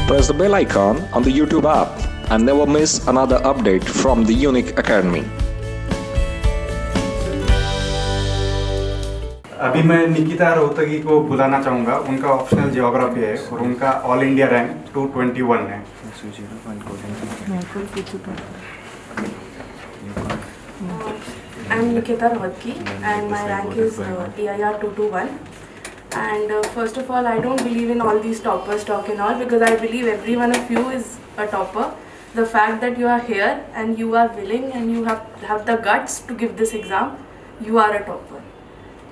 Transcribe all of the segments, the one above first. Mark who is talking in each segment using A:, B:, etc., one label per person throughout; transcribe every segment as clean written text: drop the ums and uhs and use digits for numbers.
A: Press the bell icon on the YouTube app and never miss another update from the Unique Academy.
B: अभी मैं निकिता रोहतगी को बुलाना चाहूँगा। उनका ऑप्शनल जियोग्राफी है और उनका ऑल इंडिया रैंक 221 है।
C: I'm NIKETA ROHATGI and my rank is AIR 221. And first of all, I don't believe in all these toppers talk and all, because I believe every one of you is a topper. The fact that you are here and you are willing and you have the guts to give this exam, you are a topper.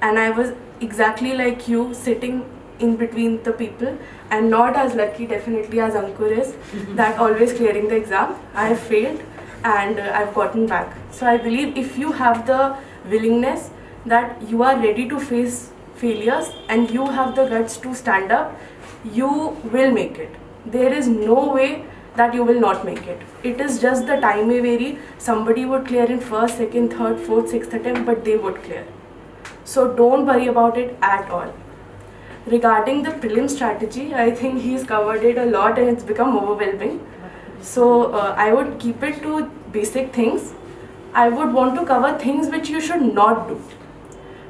C: And I was exactly like you, sitting in between the people and not as lucky definitely as Ankur is, that always clearing the exam. I have failed and I've gotten back. So I believe if you have the willingness that you are ready to face failures and you have the guts to stand up, you will make it. There is no way that you will not make it. It is just the time may vary. Somebody would clear in first, second, third, fourth, sixth attempt, but they would clear. So don't worry about it at all. Regarding the prelim strategy, I think he's covered it a lot and it's become overwhelming. So I would keep it to basic things. I would want to cover things which you should not do.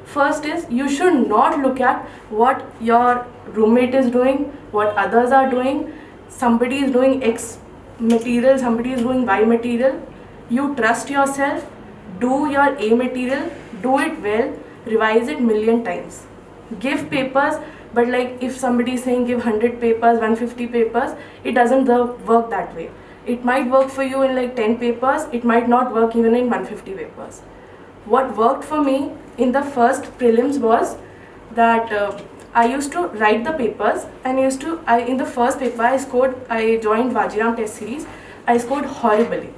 C: First is, you should not look at what your roommate is doing, what others are doing. Somebody is doing X material, somebody is doing Y material. You trust yourself, do your A material, do it well, revise it million times. Give papers, but like if somebody is saying give 100 papers, 150 papers, it doesn't work that way. It might work for you in like 10 papers, it might not work even in 150 papers. What worked for me in the first prelims was that I used to write the papers and in the first paper I joined Vajiram test series, I scored horribly.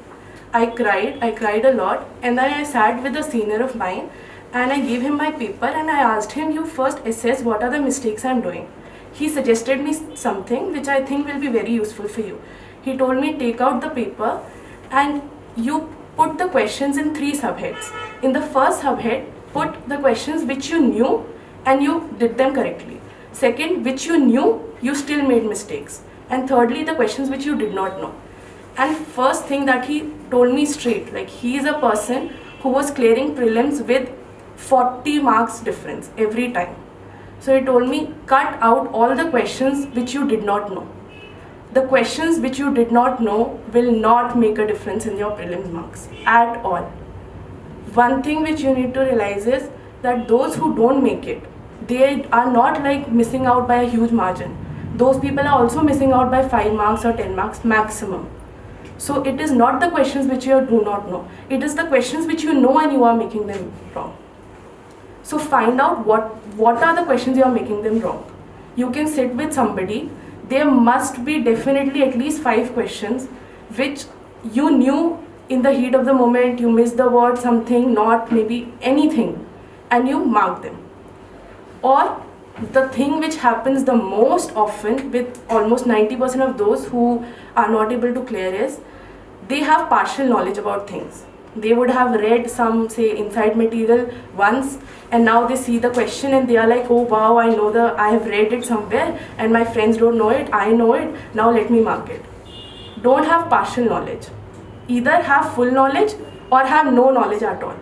C: I cried a lot, and then I sat with a senior of mine and I gave him my paper and I asked him, you first assess what are the mistakes I'm doing. He suggested me something which I think will be very useful for you. He told me, take out the paper and you put the questions in 3 subheads. In the first subhead, put the questions which you knew and you did them correctly. Second, which you knew, you still made mistakes. And thirdly, the questions which you did not know. And first thing that he told me straight, like he is a person who was clearing prelims with 40 marks difference every time. So he told me, cut out all the questions which you did not know. The questions which you did not know will not make a difference in your prelims marks at all. One thing which you need to realize is that those who don't make it, they are not like missing out by a huge margin. Those people are also missing out by 5 marks or 10 marks maximum. So it is not the questions which you do not know. It is the questions which you know and you are making them wrong. So find out what are the questions you are making them wrong. You can sit with somebody. There must be definitely at least 5 questions which you knew in the heat of the moment, you missed the word, something, not, maybe anything, and you mark them. Or the thing which happens the most often with almost 90% of those who are not able to clear is, they have partial knowledge about things. They would have read some, say, inside material once, and now they see the question and they are like, oh wow, I have read it somewhere and my friends don't know it, I know it, now let me mark it. Don't have partial knowledge. Either have full knowledge or have no knowledge at all.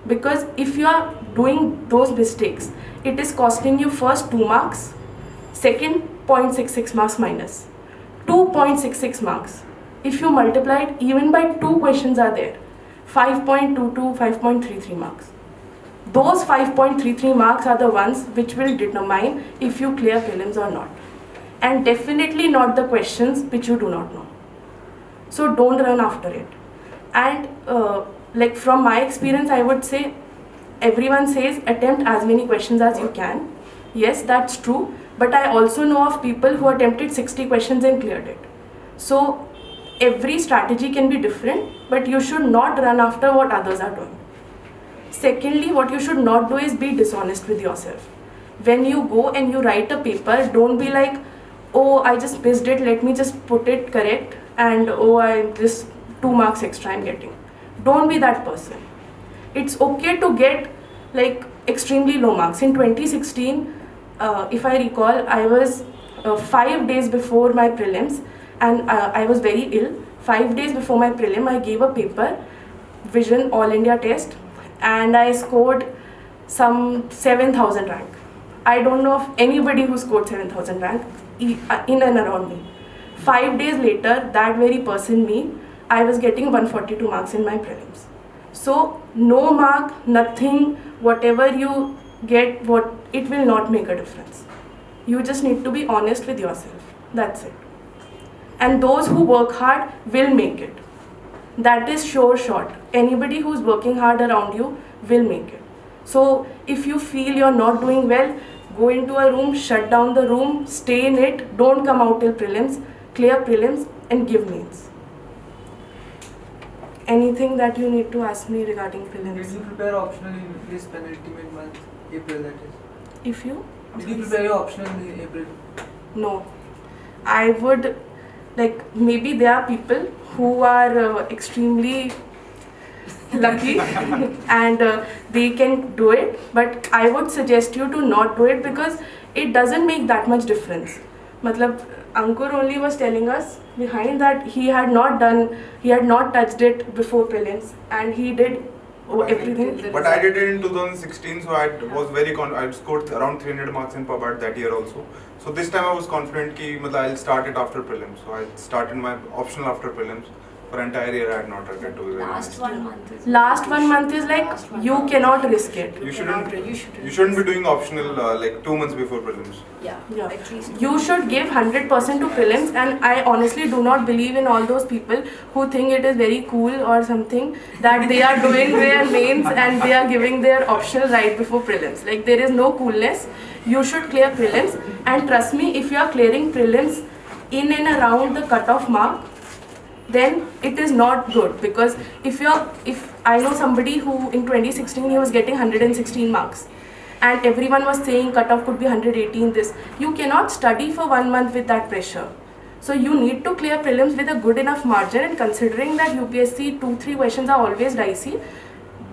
C: Because if you are doing those mistakes, it is costing you first 2 marks, second 0.66 marks minus, 2.66 marks. If you multiply it, even by 2 questions are there, 5.22, 5.33 marks. Those 5.33 marks are the ones which will determine if you clear prelims or not. And definitely not the questions which you do not know. So don't run after it. And like from my experience, I would say, everyone says attempt as many questions as you can. Yes, that's true. But I also know of people who attempted 60 questions and cleared it. So every strategy can be different, but you should not run after what others are doing. Secondly, what you should not do is be dishonest with yourself. When you go and you write a paper, don't be like, oh, I just missed it, let me just put it correct, and oh, I just 2 marks extra I'm getting. Don't be that person. It's okay to get like extremely low marks. In 2016, if I recall, I was 5 days before my prelims, and I was very ill. 5 days before my prelim, I gave a paper, Vision All India test, and I scored some 7,000 rank. I don't know of anybody who scored 7,000 rank in and around me. 5 days later, that very person, me, I was getting 142 marks in my prelims. So no mark, nothing, whatever you get, it will not make a difference. You just need to be honest with yourself. That's it. And those who work hard will make it. That is sure shot. Anybody who's working hard around you will make it. So if you feel you're not doing well, go into a room, shut down the room, stay in it, don't come out till prelims, clear prelims and give mains. Anything that you need to ask me regarding prelims?
D: Did you prepare optional in this penultimate month, April that is?
C: If you?
D: Did you prepare your optional in April?
C: No. I would, like, maybe there are people who are extremely lucky and they can do it, but I would suggest you to not do it because it doesn't make that much difference. Matlab, Ankur only was telling us behind that he had not touched it before prelims and he did everything.
E: But I did it in 2016, so I was very I scored around 300 marks in pub art that year also. So this time I was confident ki I'll start it after prelims. So I started my optional after prelims. For entire year I had not tried to be very honest.
C: Last 1 month is like you cannot risk it.
E: You shouldn't be doing optional like 2 months before prelims.
C: Yeah. At least. You should give 100% to prelims, and I honestly do not believe in all those people who think it is very cool or something that they are doing their mains and they are giving their optional right before prelims. Like, there is no coolness. You should clear prelims, and trust me, if you are clearing prelims in and around the cutoff mark, then it is not good. Because if I know somebody who in 2016 he was getting 116 marks and everyone was saying cutoff could be 118 this, you cannot study for 1 month with that pressure. So you need to clear prelims with a good enough margin, and considering that UPSC 2-3 questions are always dicey,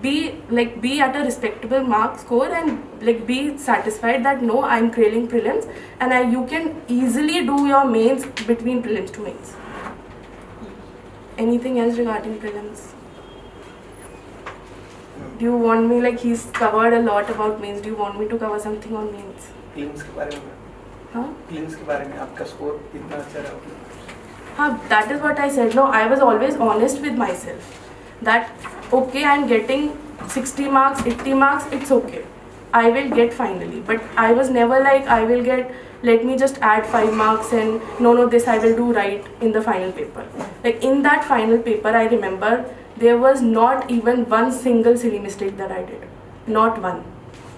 C: be at a respectable mark score and be satisfied that no, I'm clearing prelims, and you can easily do your mains between prelims to mains. Anything else regarding prelims? Do you want me, he's covered a lot about mains, do you want me to cover something on mains?
D: Prelims के बारे में?
C: Huh?
D: Prelims के बारे में आपका score इतना अच्छा रहा?
C: That is what I said. No, I was always honest with myself. That okay, I'm getting 60 marks, 80 marks, it's okay. I will get finally. But I was never like, I will get, let me just add 5 marks and no, this I will do right in the final paper. Like in that final paper, I remember there was not even one single silly mistake that I did. Not one.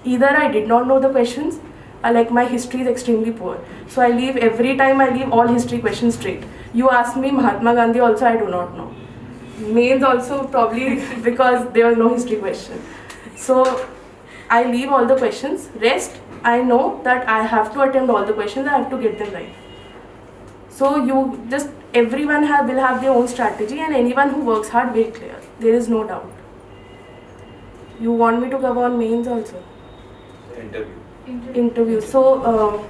C: Either I did not know the questions, or my history is extremely poor. So every time I leave all history questions straight. You ask me Mahatma Gandhi also, I do not know. Mains also probably because there was no history question. So I leave all the questions. Rest, I know that I have to attempt all the questions, I have to get them right. So everyone will have their own strategy, and anyone who works hard will clear. There is no doubt. You want me to cover on mains also? Interview. So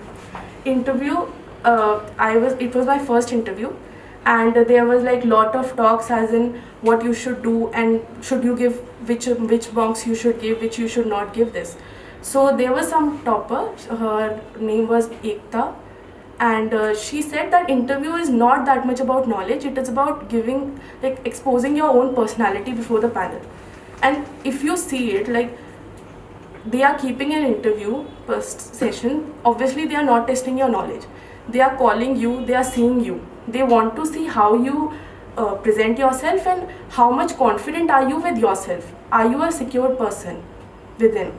C: interview, it was my first interview, and there was lot of talks as in what you should do and should you give which box you should give, which you should not give this. So there was some topper, her name was NIKETA, and she said that interview is not that much about knowledge, it is about giving, exposing your own personality before the panel. And if you see it, they are keeping an interview first session, obviously they are not testing your knowledge. They are calling you, they are seeing you. They want to see how you present yourself and how much confident are you with yourself. Are you a secure person within?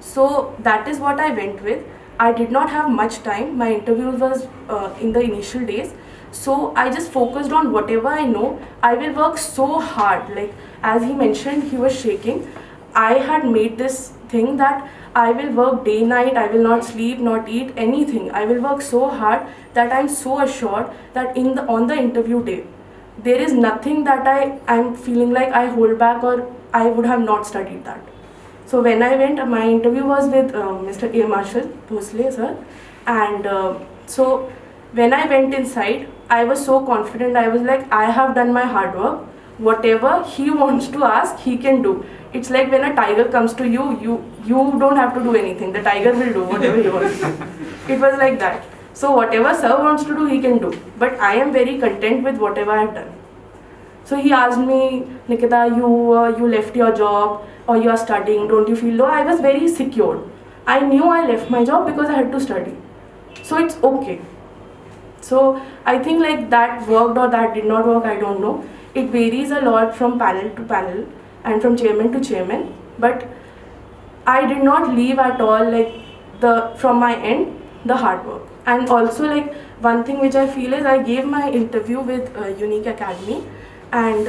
C: So that is what I went with. I did not have much time. My interview was in the initial days. So I just focused on whatever I know. I will work so hard. As he mentioned, he was shaking. I had made this thing that I will work day night, I will not sleep, not eat, anything. I will work so hard that I'm so assured that on the interview day, there is nothing that I'm feeling like I hold back or I would have not studied that. So when I went, my interview was with Mr. A. Marshall Bhosle, sir. And so when I went inside, I was so confident. I was like, I have done my hard work. Whatever he wants to ask, he can do. It's like when a tiger comes to you, you don't have to do anything. The tiger will do whatever he wants to do. It was like that. So whatever sir wants to do, he can do. But I am very content with whatever I have done. So he asked me, Niketa, you left your job or you are studying, don't you feel low? I was very secured. I knew I left my job because I had to study. So it's okay. So I think like that worked or that did not work, I don't know. It varies a lot from panel to panel and from chairman to chairman. But I did not leave at all like from my end the hard work. And also like one thing which I feel is I gave my interview with Unique Academy, and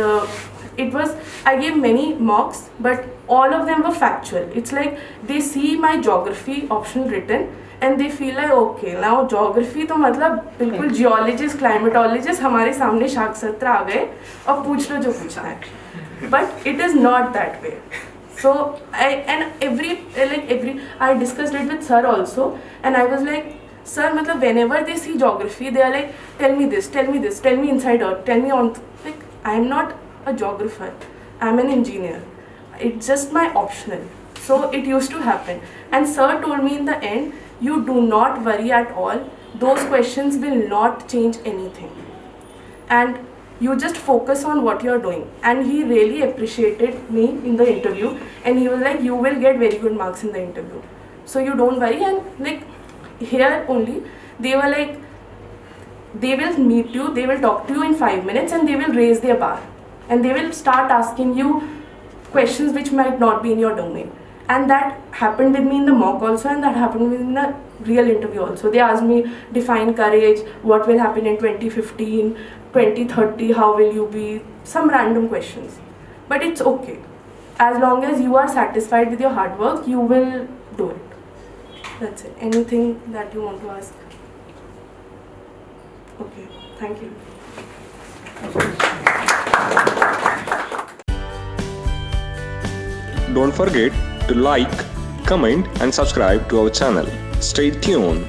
C: I gave many mocks, but all of them were factual. It's like they see my geography option written and they feel like okay, now geography तो मतलब बिल्कुल geologist, climatologist हमारे सामने शाक सत्र आ गए और पूछ लो जो पूछना है. But it is not that way. So I discussed it with sir also, and I was like, sir, मतलब whenever they see geography, they are like, tell me this, tell me inside out, tell me on. Like, I am not a geographer, I am an engineer. It's just my optional. So it used to happen. And sir told me in the end, you do not worry at all. Those questions will not change anything. And you just focus on what you're doing. And he really appreciated me in the interview. And he was like, you will get very good marks in the interview. So you don't worry. And like here only, they were like, they will meet you, they will talk to you in 5 minutes and they will raise their bar. And they will start asking you questions which might not be in your domain. And that happened with me in the mock also, and that happened with me in the real interview also. They asked me, define courage, what will happen in 2015, 2030, how will you be, some random questions. But it's okay. As long as you are satisfied with your hard work, you will do it. That's it. Anything that you want to ask? Okay, thank you.
A: Don't forget to like, comment and subscribe to our channel. Stay tuned.